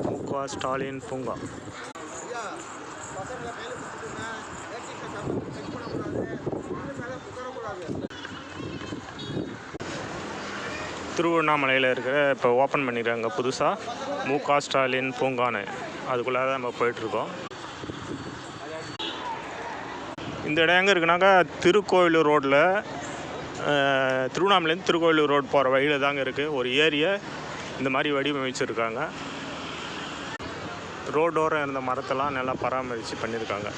மு.க. ஸ்டாலின் பூங்கா. திருவண்ணாமலையில் இருக்கிற இப்போ ஓப்பன் பண்ணிடுறாங்க புதுசாக மு.க. ஸ்டாலின் பூங்கான்னு. அதுக்குள்ளே தான் நம்ம போயிட்டுருக்கோம். இந்த இடம் எங்கே இருக்குனாக்கா திருக்கோவிலூர் ரோட்டில், திருவண்ணாமலேருந்து திருக்கோவிலூர் ரோடு போகிற வழியில் தாங்க இருக்குது. ஒரு ஏரியை இந்த மாதிரி வடிவமைச்சிருக்காங்க. ரோடோரம் இருந்த மரத்தெல்லாம் நல்லா பராமரித்து பண்ணியிருக்காங்க.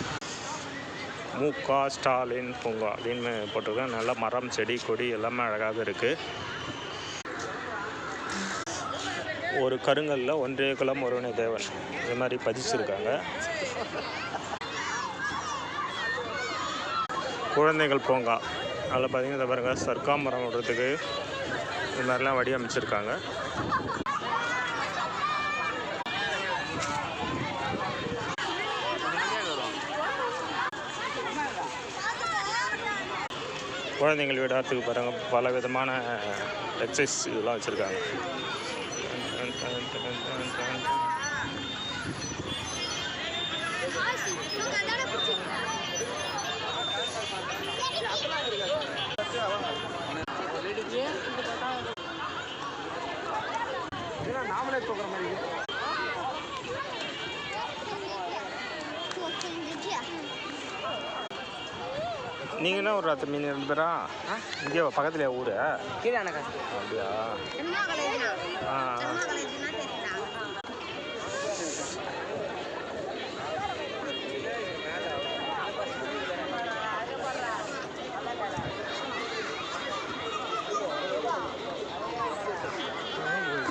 மு.க. ஸ்டாலின் பூங்கா அப்படின்னு போட்டிருக்காங்க. நல்லா மரம் செடி கொடி எல்லாமே அழகாக இருக்குது. ஒரு கருங்கல்ல ஒன்றே குலம் ஒருவனே தேவன் இது மாதிரி பதிச்சிருக்காங்க. குழந்தைகள் பூங்கா அதில் பார்த்தீங்கன்னா பாருங்க சர்க்காமரம் விடுறதுக்கு இது மாதிரிலாம் வடிவமைச்சிருக்காங்க. குழந்தைங்கள் விடாததுக்கு பாருங்க பல விதமான எக்ஸசைஸ் இதெல்லாம் வச்சுருக்காங்க. நாமளே தூக்குற மாதிரி நீங்கள் என்ன ஒரு ராத்திரி மீன் 2 பேரா இங்கே பக்கத்துலையா ஊர்? அப்படியா?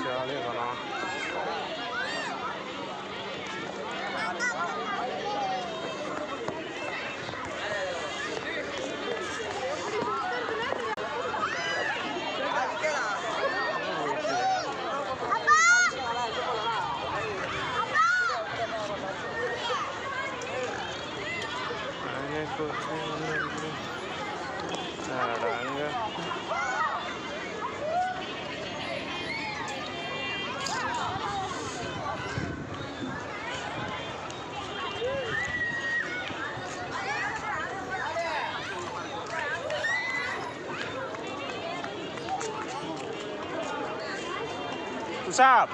ஜாலியாக வேணாம். What's up?